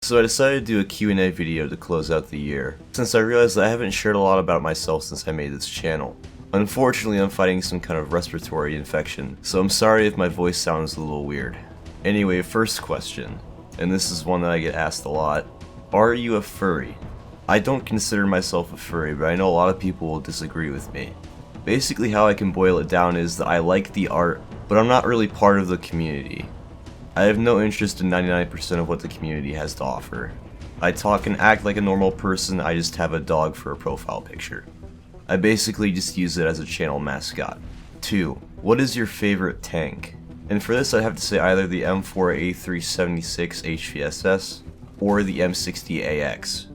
So I decided to do a Q&A video to close out the year, since I realized that I haven't shared a lot about myself since I made this channel. Unfortunately, I'm fighting some kind of respiratory infection, so I'm sorry if my voice sounds a little weird. Anyway, first question, and this is one that I get asked a lot. Are you a furry? I don't consider myself a furry, but I know a lot of people will disagree with me. Basically how I can boil it down is that I like the art, but I'm not really part of the community. I have no interest in 99% of what the community has to offer. I talk and act like a normal person, I just have a dog for a profile picture. I basically just use it as a channel mascot. 2. What is your favorite tank? And for this I'd have to say either the M4A376 HVSS or the M60AX.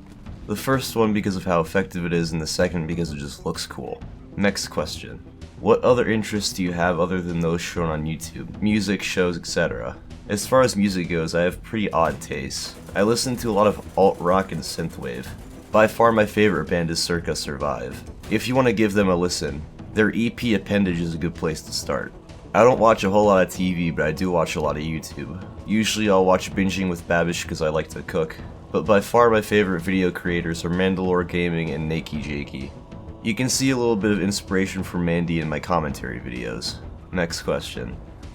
The first one because of how effective it is, and the second because it just looks cool. Next question. What other interests do you have other than those shown on YouTube? Music, shows, etc. As far as music goes, I have pretty odd tastes. I listen to a lot of alt-rock and synthwave. By far my favorite band is Circa Survive. If you want to give them a listen, their EP Appendage is a good place to start. I don't watch a whole lot of TV, but I do watch a lot of YouTube. Usually I'll watch Binging with Babish because I like to cook, but by far my favorite video creators are Mandalore Gaming and Nakey Jakey. You can see a little bit of inspiration from Mandy in my commentary videos. Next question.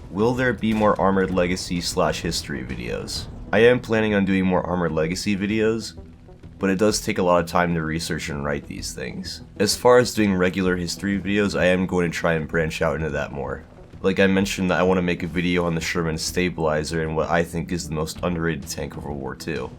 Will there be more Armored Legacy / history videos? I am planning on doing more Armored Legacy videos, but it does take a lot of time to research and write these things. As far as doing regular history videos, I am going to try and branch out into that more. Like I mentioned that I want to make a video on the Sherman Stabilizer and what I think is the most underrated tank of World War II.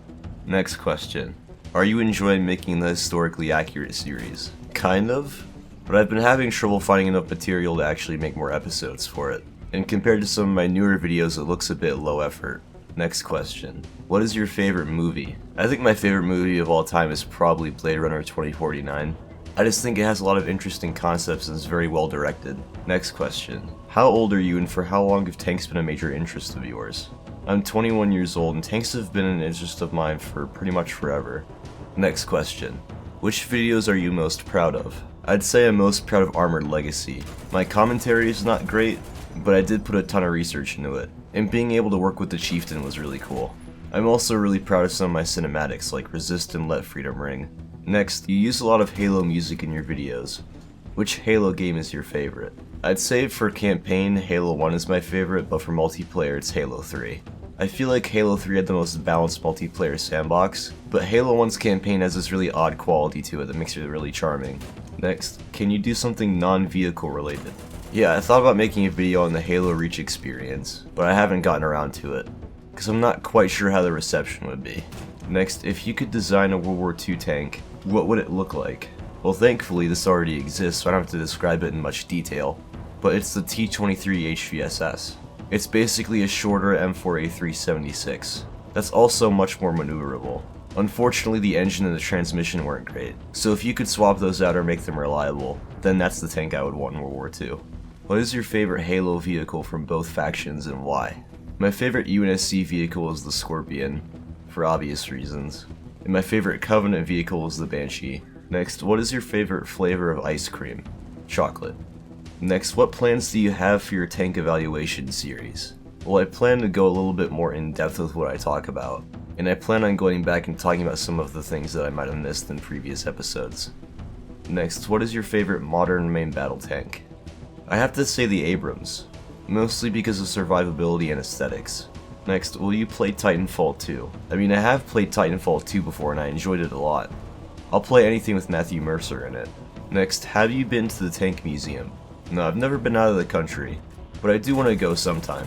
Next question. Are you enjoying making the historically accurate series? Kind of, but I've been having trouble finding enough material to actually make more episodes for it. And compared to some of my newer videos, it looks a bit low effort. Next question. What is your favorite movie? I think my favorite movie of all time is probably Blade Runner 2049. I just think it has a lot of interesting concepts and is very well directed. Next question. How old are you, and for how long have tanks been a major interest of yours? I'm 21 years old and tanks have been an interest of mine for pretty much forever. Next question. Which videos are you most proud of? I'd say I'm most proud of Armored Legacy. My commentary is not great, but I did put a ton of research into it, and being able to work with the Chieftain was really cool. I'm also really proud of some of my cinematics like Resist and Let Freedom Ring. Next, you use a lot of Halo music in your videos. Which Halo game is your favorite? I'd say for campaign, Halo 1 is my favorite, but for multiplayer it's Halo 3. I feel like Halo 3 had the most balanced multiplayer sandbox, but Halo 1's campaign has this really odd quality to it that makes it really charming. Next, can you do something non-vehicle related? Yeah, I thought about making a video on the Halo Reach experience, but I haven't gotten around to it, because I'm not quite sure how the reception would be. Next, if you could design a World War II tank, what would it look like? Well, thankfully this already exists, so I don't have to describe it in much detail, but it's the T-23 HVSS. It's basically a shorter M4A376. That's also much more maneuverable. Unfortunately, the engine and the transmission weren't great, so if you could swap those out or make them reliable, then that's the tank I would want in World War II. What is your favorite Halo vehicle from both factions and why? My favorite UNSC vehicle is the Scorpion, for obvious reasons, and my favorite Covenant vehicle is the Banshee. Next, what is your favorite flavor of ice cream? Chocolate. Next, what plans do you have for your tank evaluation series? Well, I plan to go a little bit more in depth with what I talk about, and I plan on going back and talking about some of the things that I might have missed in previous episodes. Next, what is your favorite modern main battle tank? I have to say the Abrams, mostly because of survivability and aesthetics. Next, will you play Titanfall 2? I mean, I have played Titanfall 2 before and I enjoyed it a lot. I'll play anything with Matthew Mercer in it. Next, have you been to the Tank Museum? No, I've never been out of the country, but I do want to go sometime.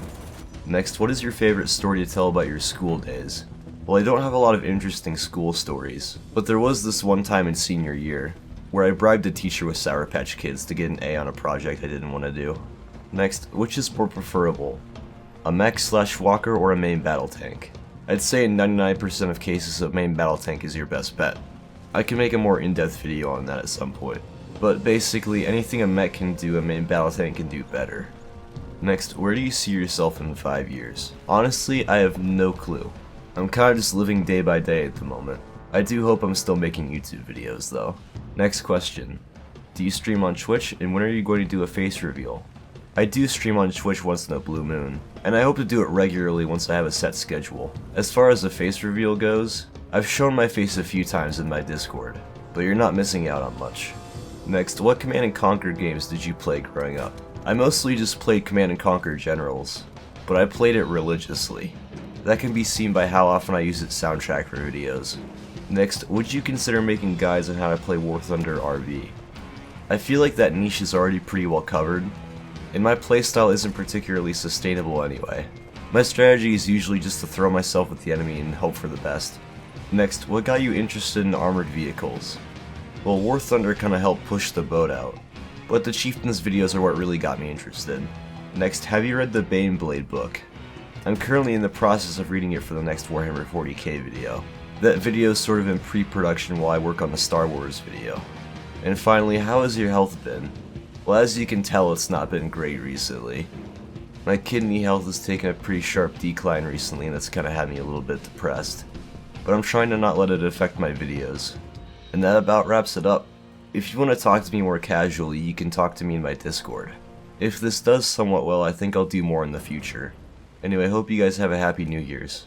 Next, what is your favorite story to tell about your school days? Well, I don't have a lot of interesting school stories, but there was this one time in senior year, where I bribed a teacher with Sour Patch Kids to get an A on a project I didn't want to do. Next, which is more preferable? A mech/walker or a main battle tank? I'd say in 99% of cases a main battle tank is your best bet. I can make a more in-depth video on that at some point. But basically, anything a mech can do, a main battle tank can do better. Next, where do you see yourself in 5 years? Honestly, I have no clue. I'm kinda just living day by day at the moment. I do hope I'm still making YouTube videos though. Next question. Do you stream on Twitch, and when are you going to do a face reveal? I do stream on Twitch once in a blue moon, and I hope to do it regularly once I have a set schedule. As far as the face reveal goes, I've shown my face a few times in my Discord, but you're not missing out on much. Next, what Command & Conquer games did you play growing up? I mostly just played Command & Conquer Generals, but I played it religiously. That can be seen by how often I use its soundtrack for videos. Next, would you consider making guides on how to play War Thunder RV? I feel like that niche is already pretty well covered, and my playstyle isn't particularly sustainable anyway. My strategy is usually just to throw myself at the enemy and hope for the best. Next, what got you interested in armored vehicles? Well, War Thunder kinda helped push the boat out, but the Chieftains videos are what really got me interested. Next, have you read the Baneblade book? I'm currently in the process of reading it for the next Warhammer 40k video. That video is sort of in pre-production while I work on the Star Wars video. And finally, how has your health been? Well, as you can tell, it's not been great recently. My kidney health has taken a pretty sharp decline recently, and that's kinda had me a little bit depressed. But I'm trying to not let it affect my videos. And that about wraps it up. If you want to talk to me more casually, you can talk to me in my Discord. If this does somewhat well, I think I'll do more in the future. Anyway, I hope you guys have a happy New Year's.